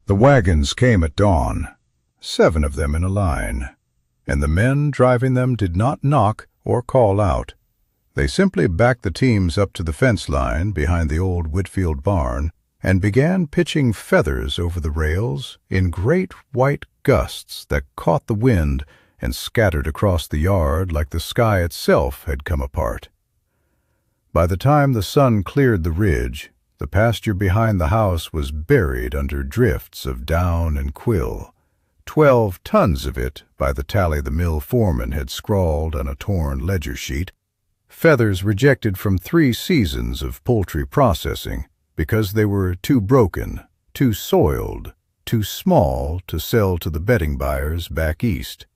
The wagons came at dawn, 7 of them in a line, and the men driving them did not knock or call out. They simply backed the teams up to the fence line behind the old Whitfield barn and began pitching feathers over the rails in great white gusts that caught the wind and scattered across the yard like the sky itself had come apart. By the time the sun cleared the ridge, the pasture behind the house was buried under drifts of down and quill, 12 tons of it by the tally the mill foreman had scrawled on a torn ledger sheet, feathers rejected from 3 seasons of poultry processing because they were too broken, too soiled, too small to sell to the bedding buyers back east.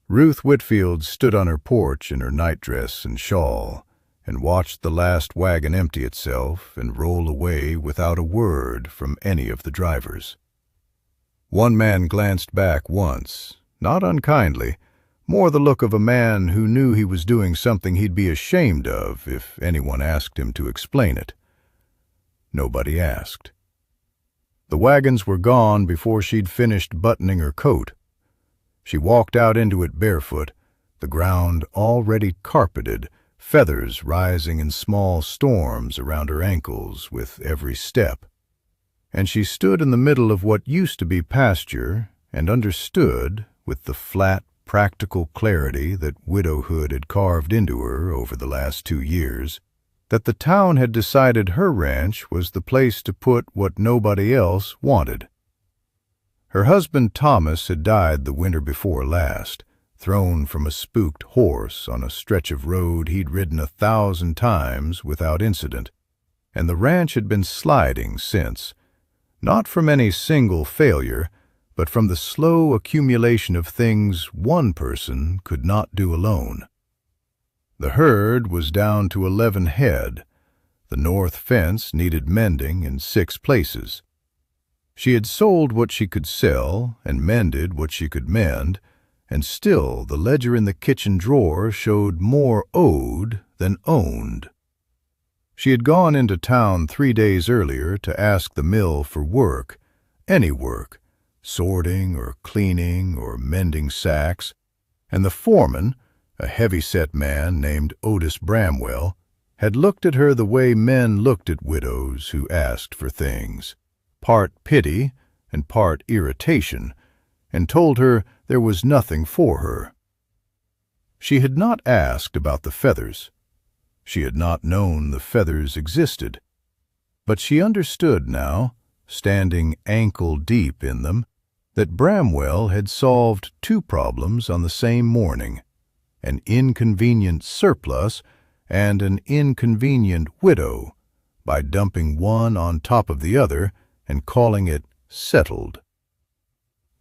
Ruth Whitfield stood on her porch in her nightdress and shawl and watched the last wagon empty itself and roll away without a word from any of the drivers. One man glanced back once, not unkindly, more the look of a man who knew he was doing something he'd be ashamed of if anyone asked him to explain it. Nobody asked. The wagons were gone before she'd finished buttoning her coat. She walked out into it barefoot, the ground already carpeted, feathers rising in small storms around her ankles with every step. And she stood in the middle of what used to be pasture and understood, with the flat, practical clarity that widowhood had carved into her over the last 2 years, that the town had decided her ranch was the place to put what nobody else wanted. Her husband Thomas had died the winter before last, thrown from a spooked horse on a stretch of road he'd ridden 1,000 times without incident, and the ranch had been sliding since, not from any single failure, but from the slow accumulation of things one person could not do alone. The herd was down to 11 head. The north fence needed mending in 6 places. She had sold what she could sell and mended what she could mend, and still the ledger in the kitchen drawer showed more owed than owned. She had gone into town 3 days earlier to ask the mill for work, any work, sorting or cleaning or mending sacks, and the foreman, a heavy-set man named Otis Bramwell, had looked at her the way men looked at widows who asked for things, part pity and part irritation, and told her there was nothing for her. She had not asked about the feathers. She had not known the feathers existed. But she understood now, standing ankle-deep in them, that Bramwell had solved 2 problems on the same morning, an inconvenient surplus and an inconvenient widow, by dumping one on top of the other and calling it settled.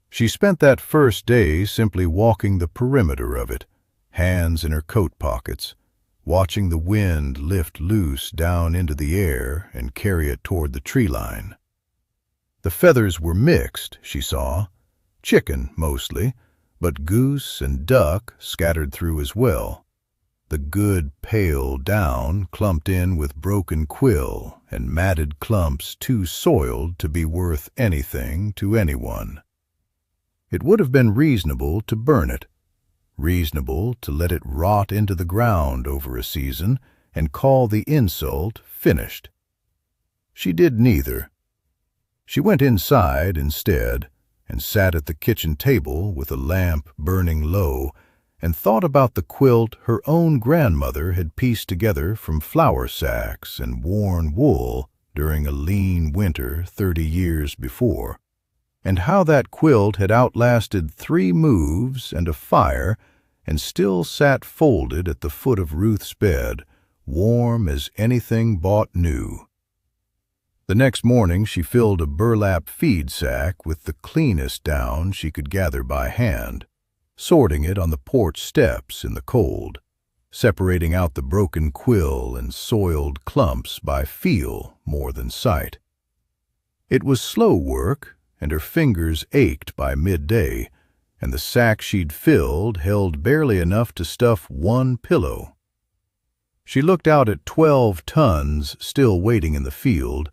She spent that first day simply walking the perimeter of it, hands in her coat pockets, watching the wind lift loose down into the air and carry it toward the tree line. The feathers were mixed, she saw, chicken mostly, but goose and duck scattered through as well. The good pale down clumped in with broken quill and matted clumps too soiled to be worth anything to anyone. It would have been reasonable to burn it, reasonable to let it rot into the ground over a season and call the insult finished. She did neither. She went inside instead and sat at the kitchen table with a lamp burning low and thought about the quilt her own grandmother had pieced together from flour sacks and worn wool during a lean winter 30 years before, and how that quilt had outlasted 3 moves and a fire and still sat folded at the foot of Ruth's bed, warm as anything bought new. The next morning she filled a burlap feed sack with the cleanest down she could gather by hand, sorting it on the porch steps in the cold, separating out the broken quill and soiled clumps by feel more than sight. It was slow work, and her fingers ached by midday, and the sack she'd filled held barely enough to stuff 1 pillow. She looked out at 12 tons still waiting in the field,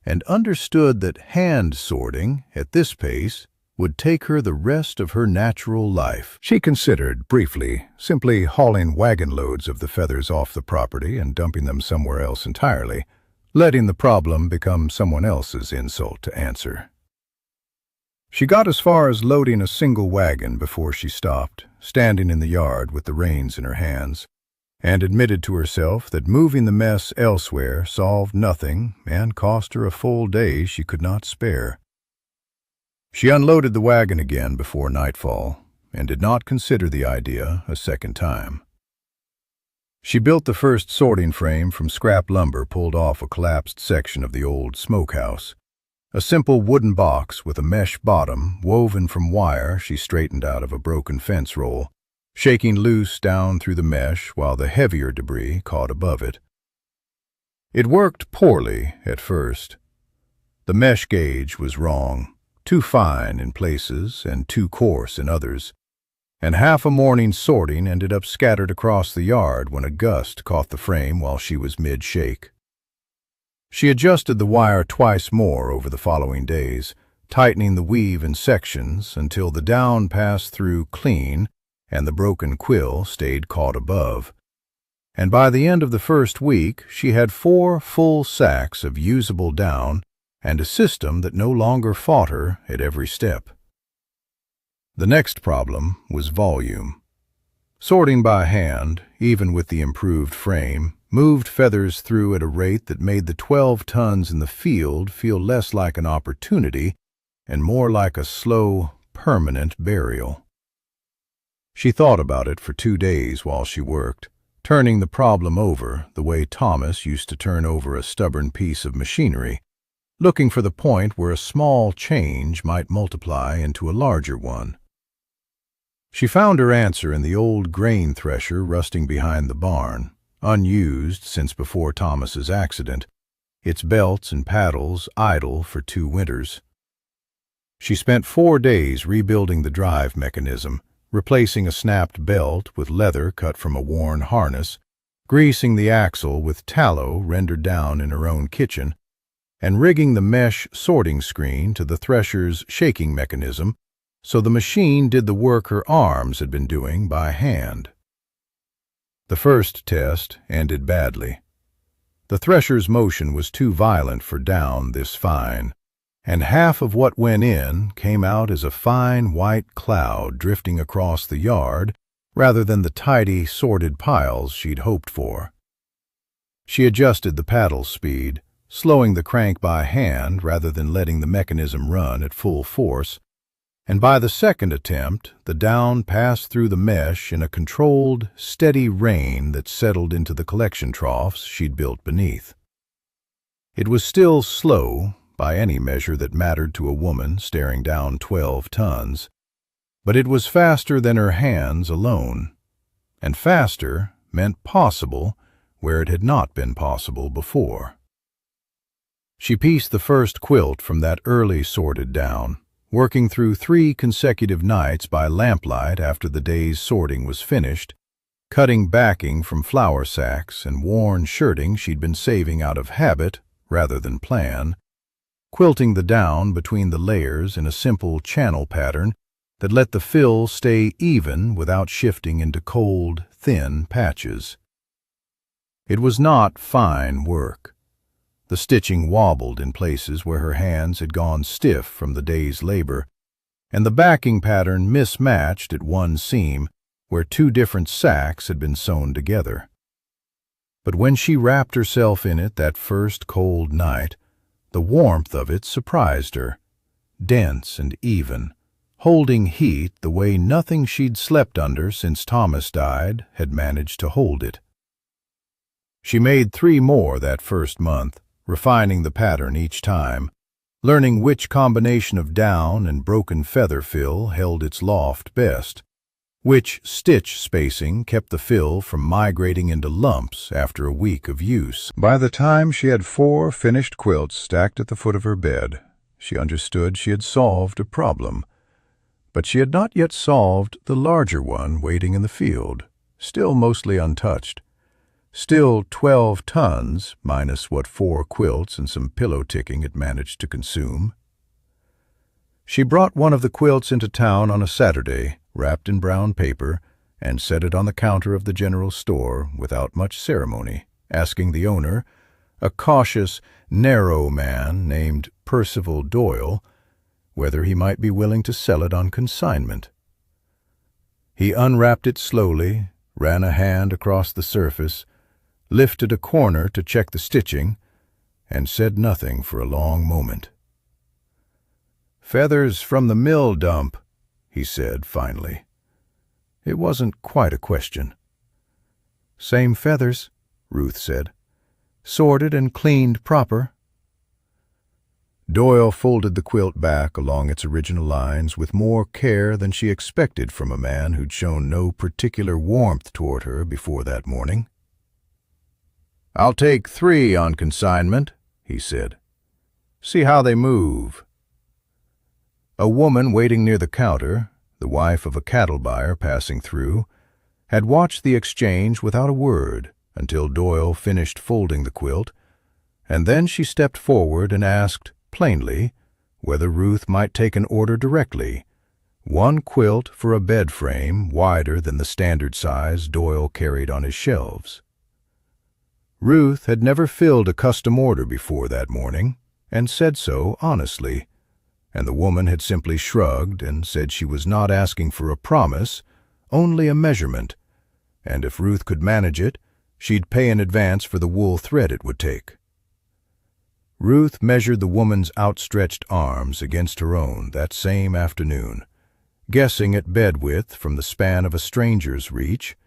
and understood that hand sorting, at this pace, would take her the rest of her natural life. She considered, briefly, simply hauling wagon loads of the feathers off the property and dumping them somewhere else entirely, letting the problem become someone else's insult to answer. She got as far as loading a single wagon before she stopped, standing in the yard with the reins in her hands, and admitted to herself that moving the mess elsewhere solved nothing and cost her a full day she could not spare. She unloaded the wagon again before nightfall and did not consider the idea a second time. She built the first sorting frame from scrap lumber pulled off a collapsed section of the old smokehouse. A simple wooden box with a mesh bottom woven from wire she straightened out of a broken fence roll, shaking loose down through the mesh while the heavier debris caught above it. It worked poorly at first. The mesh gauge was wrong, too fine in places and too coarse in others, and half a morning's sorting ended up scattered across the yard when a gust caught the frame while she was mid-shake. She adjusted the wire twice more over the following days, tightening the weave in sections until the down passed through clean and the broken quill stayed caught above. And by the end of the first week, she had 4 full sacks of usable down and a system that no longer fought her at every step. The next problem was volume. Sorting by hand, even with the improved frame, moved feathers through at a rate that made the 12 tons in the field feel less like an opportunity and more like a slow, permanent burial. She thought about it for 2 days while she worked, turning the problem over the way Thomas used to turn over a stubborn piece of machinery, looking for the point where a small change might multiply into a larger one. She found her answer in the old grain thresher rusting behind the barn, unused since before Thomas's accident, its belts and paddles idle for 2 winters. She spent 4 days rebuilding the drive mechanism, replacing a snapped belt with leather cut from a worn harness, greasing the axle with tallow rendered down in her own kitchen, and rigging the mesh sorting screen to the thresher's shaking mechanism so the machine did the work her arms had been doing by hand. The first test ended badly. The thresher's motion was too violent for down this fine, and half of what went in came out as a fine white cloud drifting across the yard rather than the tidy, sorted piles she'd hoped for. She adjusted the paddle speed, slowing the crank by hand rather than letting the mechanism run at full force, and by the second attempt, the down passed through the mesh in a controlled, steady rain that settled into the collection troughs she'd built beneath. It was still slow, by any measure that mattered to a woman staring down 12 tons, but it was faster than her hands alone, and faster meant possible where it had not been possible before. She pieced the first quilt from that early sorted down, working through 3 consecutive nights by lamplight after the day's sorting was finished, cutting backing from flour sacks and worn shirting she'd been saving out of habit rather than plan, quilting the down between the layers in a simple channel pattern that let the fill stay even without shifting into cold, thin patches. It was not fine work. The stitching wobbled in places where her hands had gone stiff from the day's labor, and the backing pattern mismatched at one seam where 2 different sacks had been sewn together. But when she wrapped herself in it that first cold night, the warmth of it surprised her, dense and even, holding heat the way nothing she'd slept under since Thomas died had managed to hold it. She made 3 more that first month, refining the pattern each time, learning which combination of down and broken feather fill held its loft best, which stitch spacing kept the fill from migrating into lumps after a week of use. By the time she had 4 finished quilts stacked at the foot of her bed, she understood she had solved a problem, but she had not yet solved the larger one waiting in the field, still mostly untouched. Still 12 tons, minus what 4 quilts and some pillow ticking it managed to consume. She brought one of the quilts into town on a Saturday, wrapped in brown paper, and set it on the counter of the general store without much ceremony, asking the owner, a cautious, narrow man named Percival Doyle, whether he might be willing to sell it on consignment. He unwrapped it slowly, ran a hand across the surface, lifted a corner to check the stitching, and said nothing for a long moment. "Feathers from the mill dump," he said finally. It wasn't quite a question. "Same feathers," Ruth said. "Sorted and cleaned proper." Doyle folded the quilt back along its original lines with more care than she expected from a man who'd shown no particular warmth toward her before that morning. "I'll take 3 on consignment," he said. "See how they move." A woman waiting near the counter, the wife of a cattle buyer passing through, had watched the exchange without a word until Doyle finished folding the quilt, and then she stepped forward and asked, plainly, whether Ruth might take an order directly, 1 quilt for a bed frame wider than the standard size Doyle carried on his shelves. Ruth had never filled a custom order before that morning, and said so honestly, and the woman had simply shrugged and said she was not asking for a promise, only a measurement, and if Ruth could manage it, she'd pay in advance for the wool thread it would take. Ruth measured the woman's outstretched arms against her own that same afternoon, guessing at bed width from the span of a stranger's reach,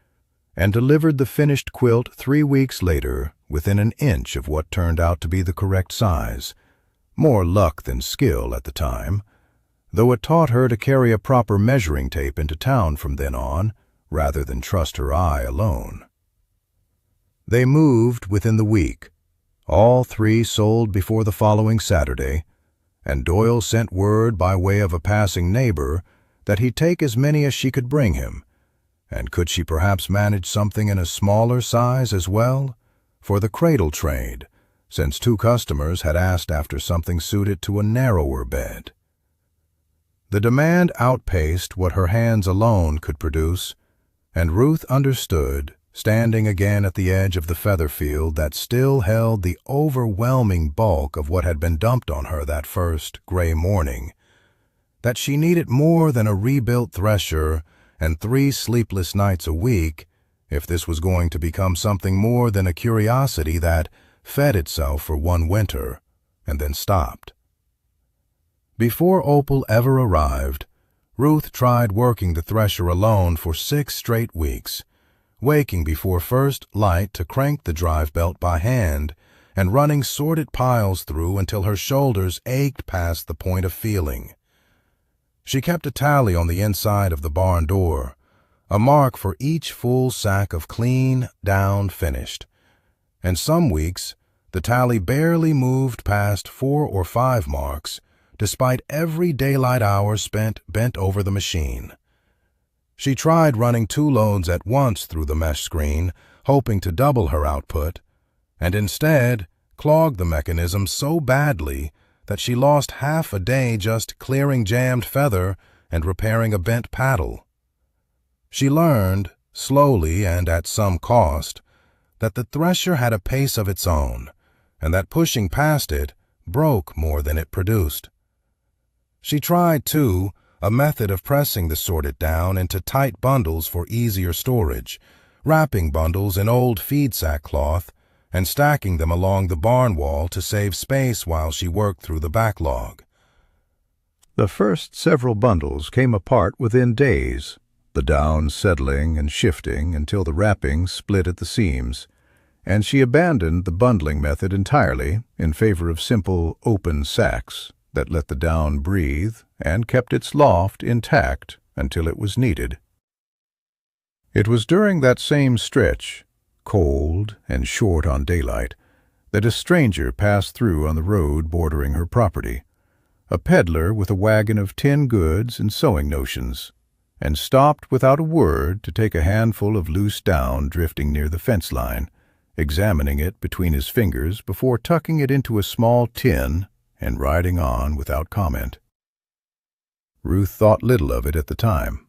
and delivered the finished quilt 3 weeks later within an inch of what turned out to be the correct size. More luck than skill at the time, though it taught her to carry a proper measuring tape into town from then on, rather than trust her eye alone. They moved within the week. All 3 sold before the following Saturday, and Doyle sent word by way of a passing neighbor that he'd take as many as she could bring him, and could she perhaps manage something in a smaller size as well, for the cradle trade, since 2 customers had asked after something suited to a narrower bed. The demand outpaced what her hands alone could produce, and Ruth understood, standing again at the edge of the feather field that still held the overwhelming bulk of what had been dumped on her that first gray morning, that she needed more than a rebuilt thresher and 3 sleepless nights a week if this was going to become something more than a curiosity that fed itself for 1 winter and then stopped. Before Opal ever arrived, Ruth tried working the thresher alone for 6 straight weeks, waking before first light to crank the drive belt by hand and running sorted piles through until her shoulders ached past the point of feeling. She kept a tally on the inside of the barn door, a mark for each full sack of clean, down finished, and some weeks the tally barely moved past 4 or 5 marks, despite every daylight hour spent bent over the machine. She tried running 2 loads at once through the mesh screen, hoping to double her output, and instead clogged the mechanism so badly that she lost half a day just clearing jammed feather and repairing a bent paddle. She learned, slowly and at some cost, that the thresher had a pace of its own, and that pushing past it broke more than it produced. She tried, too, a method of pressing the sorted down into tight bundles for easier storage, wrapping bundles in old feed sack cloth and stacking them along the barn wall to save space while she worked through the backlog. The first several bundles came apart within days, the down settling and shifting until the wrappings split at the seams, and she abandoned the bundling method entirely in favor of simple open sacks that let the down breathe and kept its loft intact until it was needed. It was during that same stretch, cold and short on daylight, that a stranger passed through on the road bordering her property, a peddler with a wagon of tin goods and sewing notions, and stopped without a word to take a handful of loose down drifting near the fence line examining it between his fingers before tucking it into a small tin and riding on without comment. Ruth thought little of it at the time.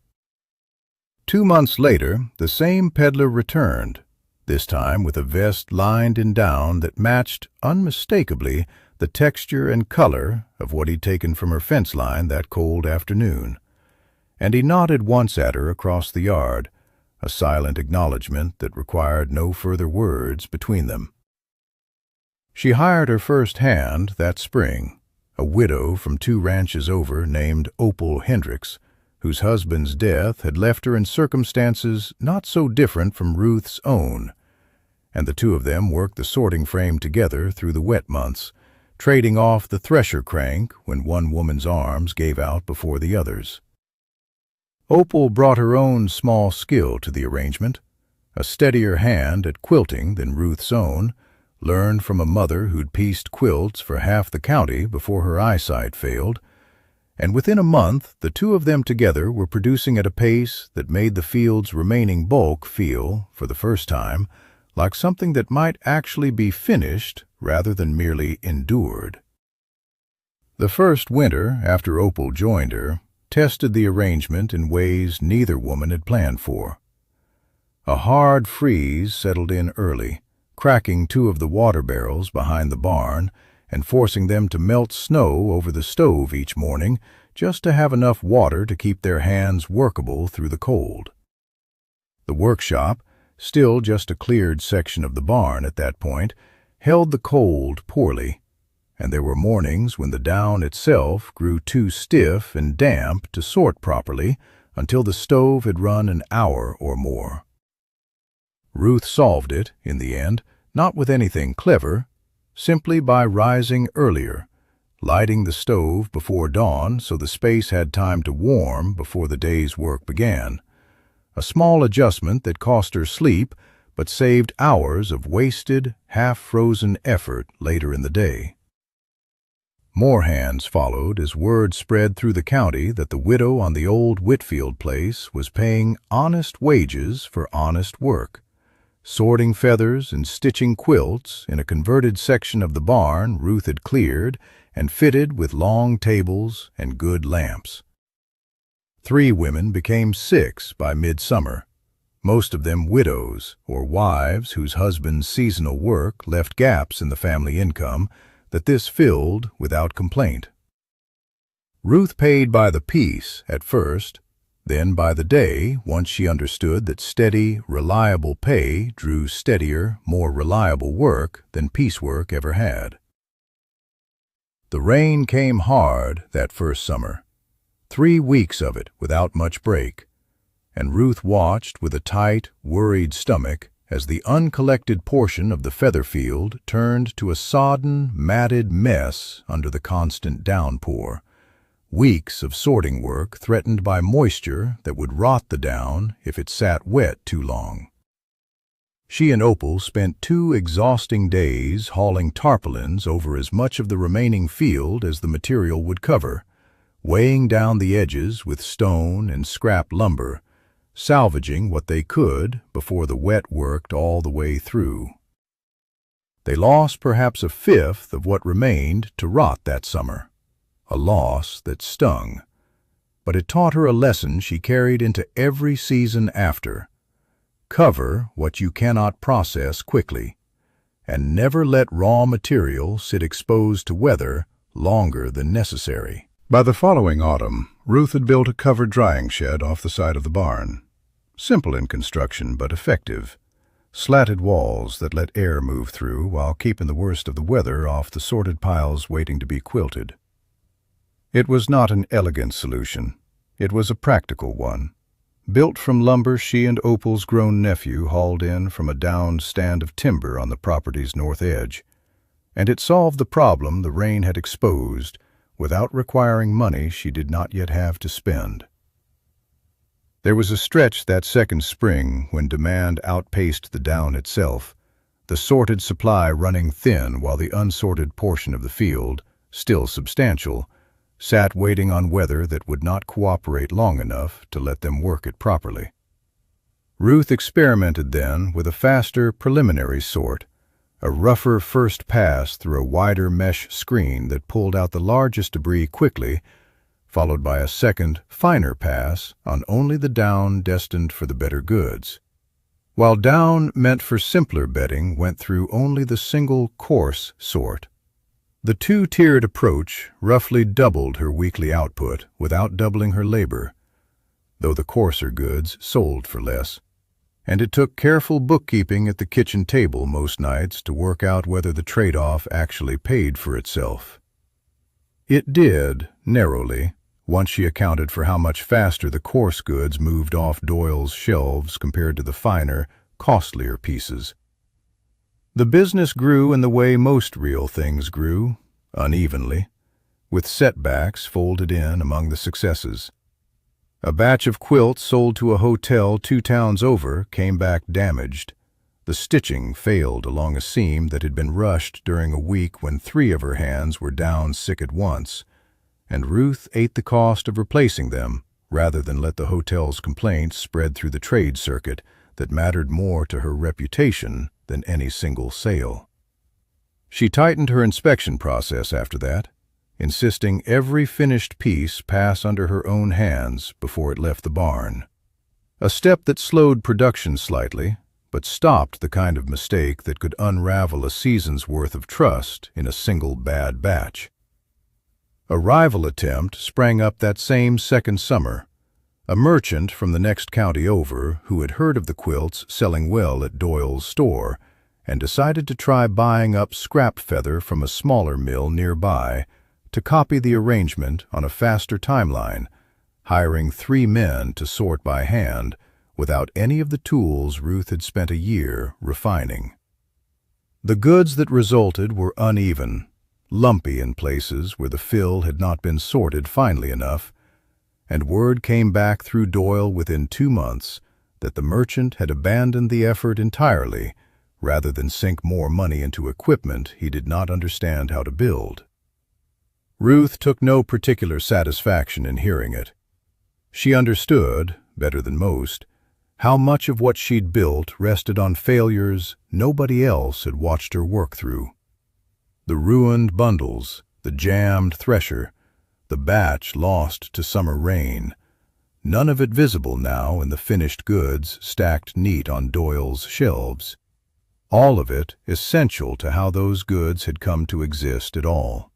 2 months later, the same peddler returned, this time with a vest lined in down that matched unmistakably the texture and color of what he'd taken from her fence line that cold afternoon. And he nodded once at her across the yard, a silent acknowledgment that required no further words between them. She hired her first hand that spring, a widow from 2 ranches over named Opal Hendricks, whose husband's death had left her in circumstances not so different from Ruth's own, and the 2 of them worked the sorting frame together through the wet months, trading off the thresher crank when one woman's arms gave out before the other's. Opal brought her own small skill to the arrangement, a steadier hand at quilting than Ruth's own, learned from a mother who'd pieced quilts for half the county before her eyesight failed, and within a month the 2 of them together were producing at a pace that made the field's remaining bulk feel, for the first time, like something that might actually be finished rather than merely endured. The first winter after Opal joined her tested the arrangement in ways neither woman had planned for. A hard freeze settled in early, cracking 2 of the water barrels behind the barn and forcing them to melt snow over the stove each morning just to have enough water to keep their hands workable through the cold. The workshop, still just a cleared section of the barn at that point, held the cold poorly, and there were mornings when the down itself grew too stiff and damp to sort properly until the stove had run an hour or more. Ruth solved it, in the end, not with anything clever, simply by rising earlier, lighting the stove before dawn so the space had time to warm before the day's work began, a small adjustment that cost her sleep but saved hours of wasted, half-frozen effort later in the day. More hands followed as word spread through the county that the widow on the old Whitfield place was paying honest wages for honest work, sorting feathers and stitching quilts in a converted section of the barn Ruth had cleared and fitted with long tables and good lamps. 3 women became 6 by midsummer, most of them widows or wives whose husbands' seasonal work left gaps in the family income that this filled without complaint. Ruth paid by the piece at first, then by the day once she understood that steady, reliable pay drew steadier, more reliable work than piecework ever had. The rain came hard that first summer, 3 weeks of it without much break, and Ruth watched with a tight, worried stomach as the uncollected portion of the feather field turned to a sodden, matted mess under the constant downpour. Weeks of sorting work threatened by moisture that would rot the down if it sat wet too long. She and Opal spent 2 exhausting days hauling tarpaulins over as much of the remaining field as the material would cover, weighing down the edges with stone and scrap lumber, salvaging what they could before the wet worked all the way through. They lost perhaps a fifth of what remained to rot that summer, a loss that stung, but it taught her a lesson she carried into every season after. Cover what you cannot process quickly, and never let raw material sit exposed to weather longer than necessary. By the following autumn, Ruth had built a covered drying shed off the side of the barn. Simple in construction, but effective. Slatted walls that let air move through while keeping the worst of the weather off the sorted piles waiting to be quilted. It was not an elegant solution. It was a practical one. Built from lumber she and Opal's grown nephew hauled in from a downed stand of timber on the property's north edge. And it solved the problem the rain had exposed without requiring money she did not yet have to spend. There was a stretch that second spring when demand outpaced the down itself, the sorted supply running thin while the unsorted portion of the field, still substantial, sat waiting on weather that would not cooperate long enough to let them work it properly. Ruth experimented then with a faster preliminary sort, a rougher first pass through a wider mesh screen that pulled out the largest debris quickly, followed by a second, finer pass on only the down destined for the better goods. While down meant for simpler bedding went through only the single coarse sort. The two-tiered approach roughly doubled her weekly output without doubling her labor, though the coarser goods sold for less. And it took careful bookkeeping at the kitchen table most nights to work out whether the trade-off actually paid for itself. It did, narrowly, once she accounted for how much faster the coarse goods moved off Doyle's shelves compared to the finer, costlier pieces. The business grew in the way most real things grew, unevenly, with setbacks folded in among the successes. A batch of quilts sold to a hotel 2 towns over came back damaged. The stitching failed along a seam that had been rushed during a week when 3 of her hands were down sick at once, and Ruth ate the cost of replacing them rather than let the hotel's complaints spread through the trade circuit that mattered more to her reputation than any single sale. She tightened her inspection process after that, insisting every finished piece pass under her own hands before it left the barn. A step that slowed production slightly, but stopped the kind of mistake that could unravel a season's worth of trust in a single bad batch. A rival attempt sprang up that same second summer. A merchant from the next county over who had heard of the quilts selling well at Doyle's store and decided to try buying up scrap feather from a smaller mill nearby to copy the arrangement on a faster timeline, hiring 3 men to sort by hand without any of the tools Ruth had spent a year refining. The goods that resulted were uneven, lumpy in places where the fill had not been sorted finely enough, and word came back through Doyle within 2 months that the merchant had abandoned the effort entirely rather than sink more money into equipment he did not understand how to build. Ruth took no particular satisfaction in hearing it. She understood, better than most, how much of what she'd built rested on failures nobody else had watched her work through. The ruined bundles, the jammed thresher, the batch lost to summer rain, none of it visible now in the finished goods stacked neat on Doyle's shelves. All of it essential to how those goods had come to exist at all.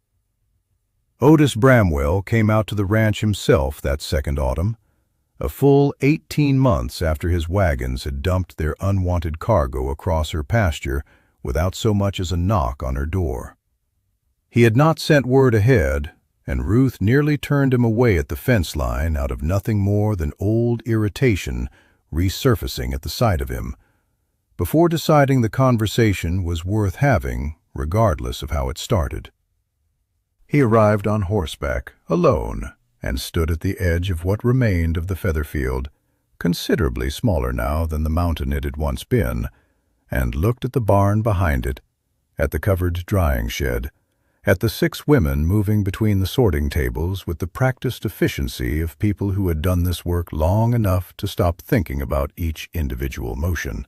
Otis Bramwell came out to the ranch himself that second autumn, a full 18 months after his wagons had dumped their unwanted cargo across her pasture without so much as a knock on her door. He had not sent word ahead, and Ruth nearly turned him away at the fence line out of nothing more than old irritation resurfacing at the sight of him, before deciding the conversation was worth having regardless of how it started. He arrived on horseback, alone, and stood at the edge of what remained of the feather field, considerably smaller now than the mountain it had once been, and looked at the barn behind it, at the covered drying shed, at the 6 women moving between the sorting tables with the practiced efficiency of people who had done this work long enough to stop thinking about each individual motion.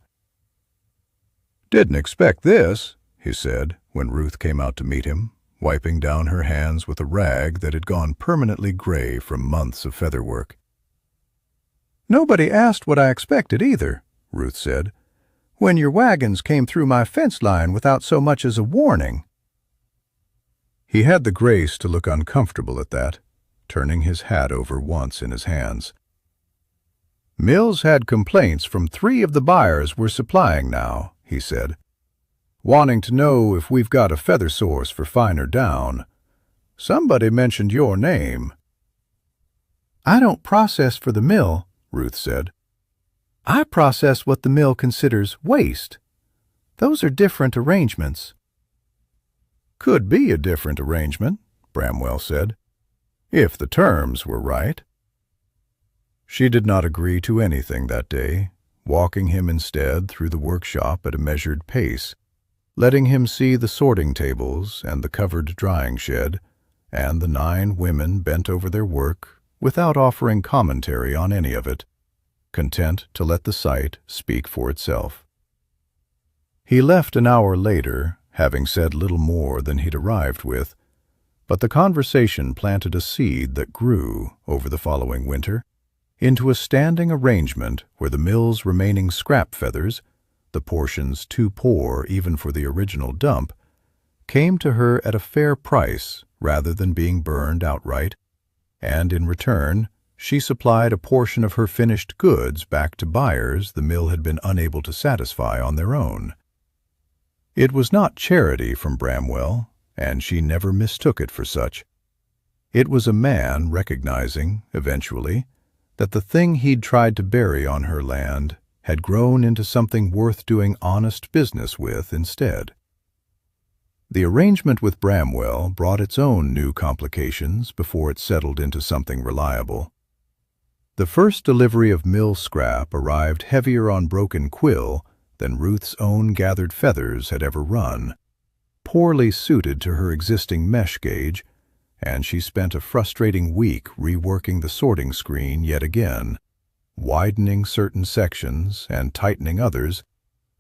"Didn't expect this," he said when Ruth came out to meet him, wiping down her hands with a rag that had gone permanently gray from months of feather work. "Nobody asked what I expected either," Ruth said, "when your wagons came through my fence line without so much as a warning." He had the grace to look uncomfortable at that, turning his hat over once in his hands. "Mills had complaints from 3 of the buyers we're supplying now," he said, "wanting to know if we've got a feather source for finer down. Somebody mentioned your name." "I don't process for the mill," Ruth said. "I process what the mill considers waste. Those are different arrangements." "Could be a different arrangement," Bramwell said, "if the terms were right." She did not agree to anything that day, walking him instead through the workshop at a measured pace, letting him see the sorting tables and the covered drying shed, and the 9 women bent over their work without offering commentary on any of it. content to let the sight speak for itself. He left an hour later, having said little more than he'd arrived with, but the conversation planted a seed that grew, over the following winter, into a standing arrangement where the mill's remaining scrap feathers, the portions too poor even for the original dump, came to her at a fair price rather than being burned outright, and in return she supplied a portion of her finished goods back to buyers the mill had been unable to satisfy on their own. It was not charity from Bramwell, and she never mistook it for such. It was a man recognizing, eventually, that the thing he'd tried to bury on her land had grown into something worth doing honest business with instead. The arrangement with Bramwell brought its own new complications before it settled into something reliable. The first delivery of mill scrap arrived heavier on broken quill than Ruth's own gathered feathers had ever run, poorly suited to her existing mesh gauge, and she spent a frustrating week reworking the sorting screen yet again, widening certain sections and tightening others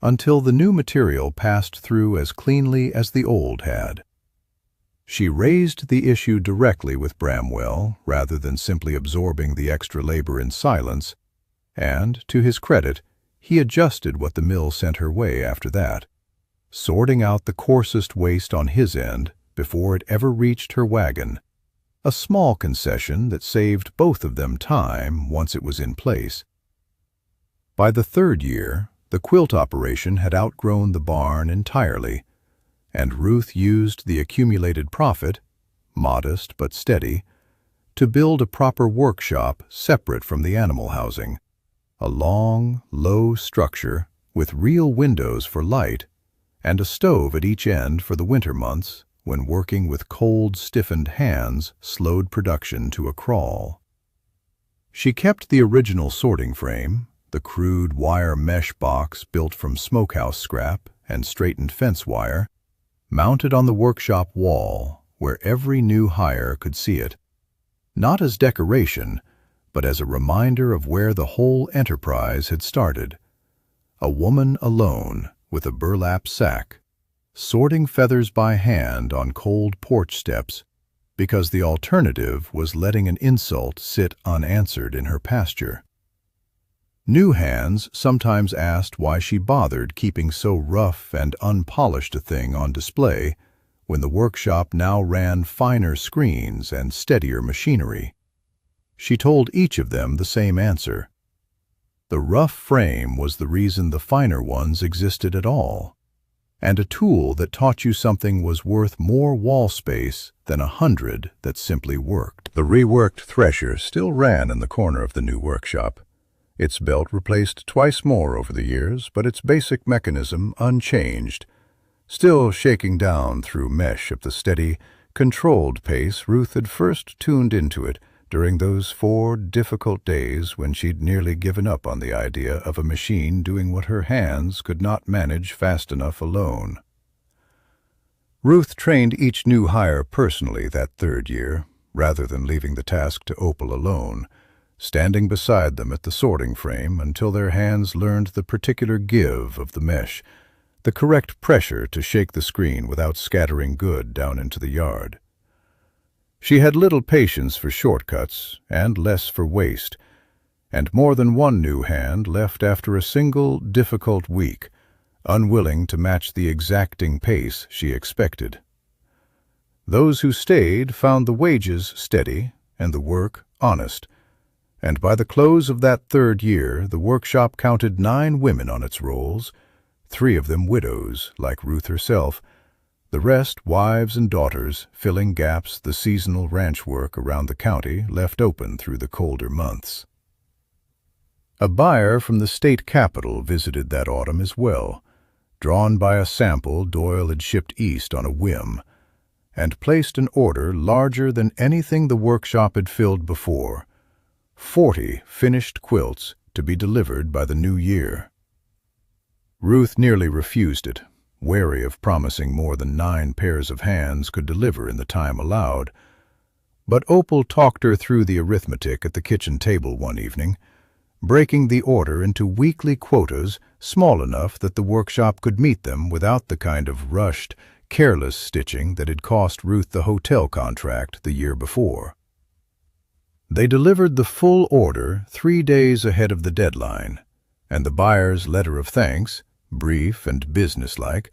until the new material passed through as cleanly as the old had. She raised the issue directly with Bramwell rather than simply absorbing the extra labor in silence, and, to his credit, he adjusted what the mill sent her way after that, sorting out the coarsest waste on his end before it ever reached her wagon, a small concession that saved both of them time once it was in place. By the third year, the quilt operation had outgrown the barn entirely, and Ruth used the accumulated profit, modest but steady, to build a proper workshop separate from the animal housing, a long, low structure with real windows for light and a stove at each end for the winter months when working with cold, stiffened hands slowed production to a crawl. She kept the original sorting frame, the crude wire mesh box built from smokehouse scrap and straightened fence wire, mounted on the workshop wall where every new hire could see it, not as decoration, but as a reminder of where the whole enterprise had started. A woman alone with a burlap sack, sorting feathers by hand on cold porch steps because the alternative was letting an insult sit unanswered in her pasture. New hands sometimes asked why she bothered keeping so rough and unpolished a thing on display when the workshop now ran finer screens and steadier machinery. She told each of them the same answer. The rough frame was the reason the finer ones existed at all, and a tool that taught you something was worth more wall space than 100 that simply worked. The reworked thresher still ran in the corner of the new workshop, its belt replaced twice more over the years, but its basic mechanism unchanged, still shaking down through mesh at the steady, controlled pace Ruth had first tuned into it during those 4 difficult days when she'd nearly given up on the idea of a machine doing what her hands could not manage fast enough alone. Ruth trained each new hire personally that third year, rather than leaving the task to Opal alone, standing beside them at the sorting frame until their hands learned the particular give of the mesh, the correct pressure to shake the screen without scattering good down into the yard. She had little patience for shortcuts and less for waste, and more than one new hand left after a single difficult week, unwilling to match the exacting pace she expected. Those who stayed found the wages steady and the work honest, and by the close of that third year the workshop counted 9 women on its rolls, 3 of them widows, like Ruth herself, the rest wives and daughters, filling gaps the seasonal ranch work around the county left open through the colder months. A buyer from the state capital visited that autumn as well, drawn by a sample Doyle had shipped east on a whim, and placed an order larger than anything the workshop had filled before, 40 finished quilts to be delivered by the new year. Ruth nearly refused it, wary of promising more than 9 pairs of hands could deliver in the time allowed, but Opal talked her through the arithmetic at the kitchen table one evening, breaking the order into weekly quotas small enough that the workshop could meet them without the kind of rushed, careless stitching that had cost Ruth the hotel contract the year before. They delivered the full order 3 days ahead of the deadline, and the buyer's letter of thanks, brief and businesslike,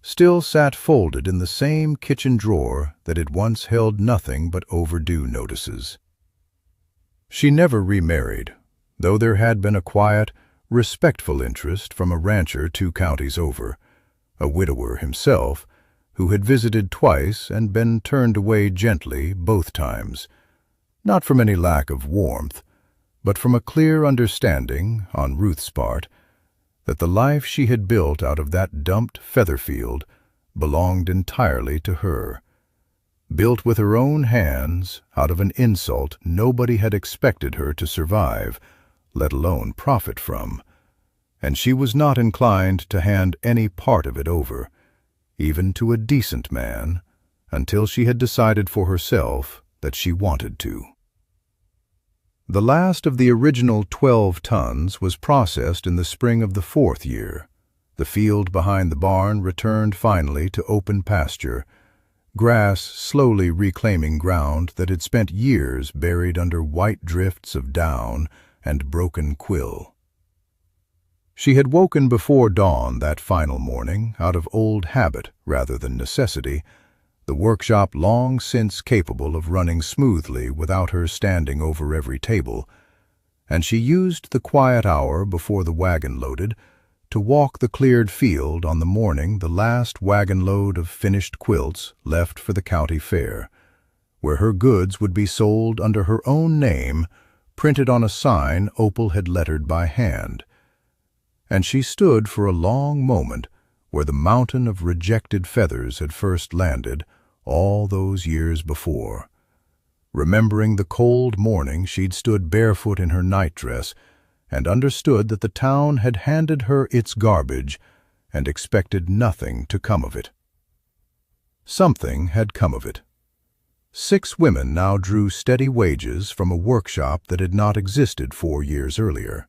still sat folded in the same kitchen drawer that had once held nothing but overdue notices. She never remarried, though there had been a quiet, respectful interest from a rancher 2 counties over, a widower himself, who had visited twice and been turned away gently both times, not from any lack of warmth, but from a clear understanding, on Ruth's part, that the life she had built out of that dumped feather field belonged entirely to her, built with her own hands out of an insult nobody had expected her to survive, let alone profit from, and she was not inclined to hand any part of it over, even to a decent man, until she had decided for herself that she wanted to. The last of the original 12 tons was processed in the spring of the 4th year. The field behind the barn returned finally to open pasture, grass slowly reclaiming ground that had spent years buried under white drifts of down and broken quill. She had woken before dawn that final morning out of old habit rather than necessity, the workshop long since capable of running smoothly without her standing over every table, and she used the quiet hour before the wagon loaded to walk the cleared field on the morning the last wagon load of finished quilts left for the county fair, where her goods would be sold under her own name, printed on a sign Opal had lettered by hand. And she stood for a long moment where the mountain of rejected feathers had first landed all those years before, remembering the cold morning she'd stood barefoot in her nightdress and understood that the town had handed her its garbage and expected nothing to come of it. Something had come of it. 6 women now drew steady wages from a workshop that had not existed 4 years earlier.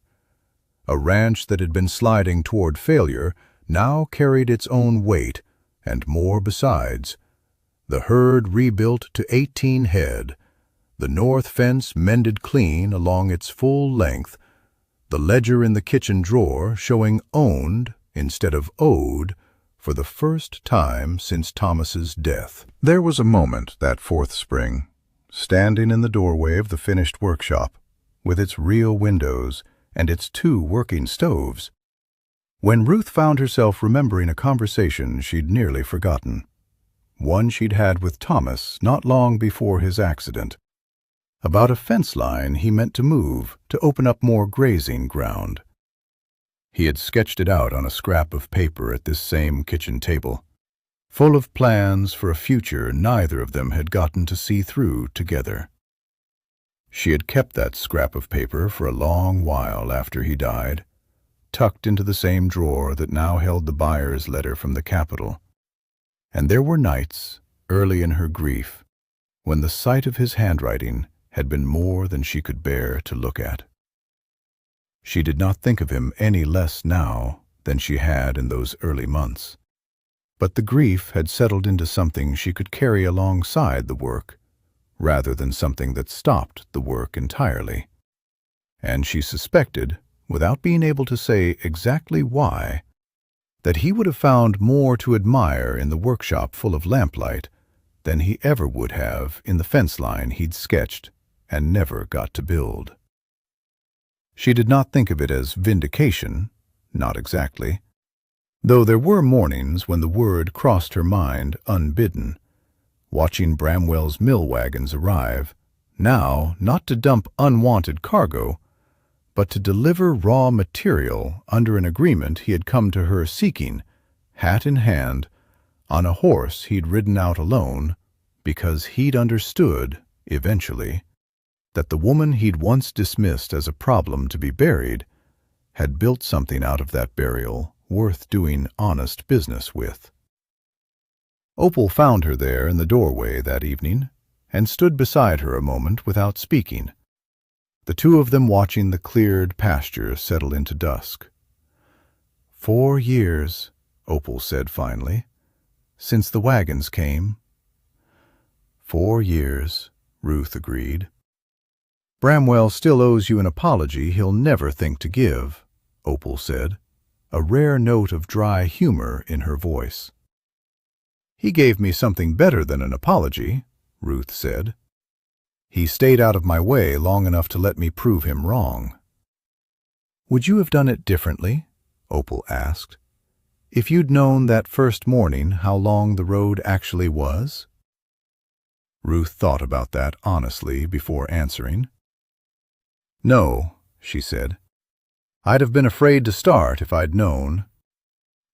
A ranch that had been sliding toward failure now carried its own weight, and more besides. The herd rebuilt to 18 head, the north fence mended clean along its full length, the ledger in the kitchen drawer showing owned instead of owed for the first time since Thomas's death. There was a moment that 4th spring, standing in the doorway of the finished workshop, with its real windows and its 2 working stoves, when Ruth found herself remembering a conversation she'd nearly forgotten, one she'd had with Thomas not long before his accident, about a fence line he meant to move to open up more grazing ground. He had sketched it out on a scrap of paper at this same kitchen table, full of plans for a future neither of them had gotten to see through together. She had kept that scrap of paper for a long while after he died, tucked into the same drawer that now held the buyer's letter from the capital. And there were nights, early in her grief, when the sight of his handwriting had been more than she could bear to look at. She did not think of him any less now than she had in those early months, but the grief had settled into something she could carry alongside the work, rather than something that stopped the work entirely. And she suspected, without being able to say exactly why, that he would have found more to admire in the workshop full of lamplight than he ever would have in the fence line he'd sketched and never got to build. She did not think of it as vindication, not exactly, though there were mornings when the word crossed her mind unbidden, watching Bramwell's mill wagons arrive, now not to dump unwanted cargo, but to deliver raw material under an agreement he had come to her seeking, hat in hand, on a horse he'd ridden out alone, because he'd understood, eventually, that the woman he'd once dismissed as a problem to be buried had built something out of that burial worth doing honest business with. Opal found her there in the doorway that evening, and stood beside her a moment without speaking. the two of them watching the cleared pasture settle into dusk. 4 years, Opal said finally, since the wagons came. 4 years, Ruth agreed. Bramwell still owes you an apology he'll never think to give, Opal said, a rare note of dry humor in her voice. He gave me something better than an apology, Ruth said. He stayed out of my way long enough to let me prove him wrong. Would you have done it differently? Opal asked. If you'd known that first morning how long the road actually was? Ruth thought about that honestly before answering. No, she said. I'd have been afraid to start if I'd known.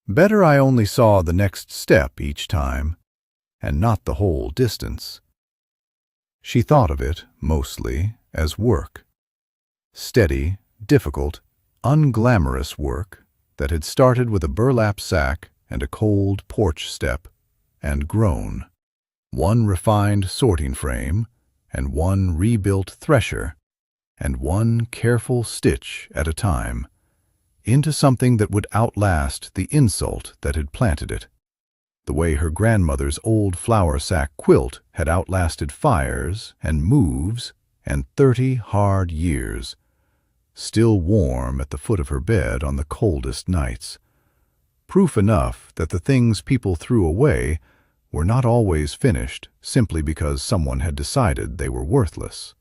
Better I only saw the next step each time, and not the whole distance. She thought of it, mostly, as work. Steady, difficult, unglamorous work that had started with a burlap sack and a cold porch step, and grown. One refined sorting frame, and one rebuilt thresher, and one careful stitch at a time, into something that would outlast the insult that had planted it, the way her grandmother's old flour sack quilt had outlasted fires and moves and 30 hard years, still warm at the foot of her bed on the coldest nights. Proof enough that the things people threw away were not always finished simply because someone had decided they were worthless.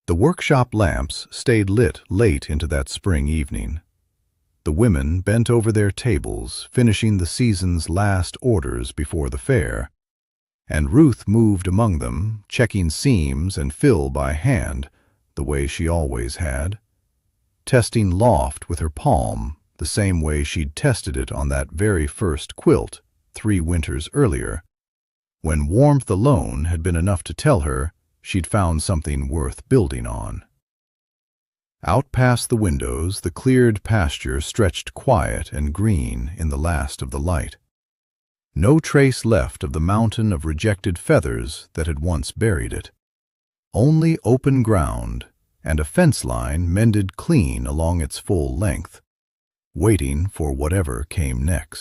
The workshop lamps stayed lit late into that spring evening. The women bent over their tables, finishing the season's last orders before the fair, and Ruth moved among them, checking seams and fill by hand, the way she always had, testing loft with her palm the same way she'd tested it on that very first quilt 3 winters earlier, when warmth alone had been enough to tell her she'd found something worth building on. Out past the windows, the cleared pasture stretched quiet and green in the last of the light. No trace left of the mountain of rejected feathers that had once buried it. Only open ground and a fence line mended clean along its full length, waiting for whatever came next.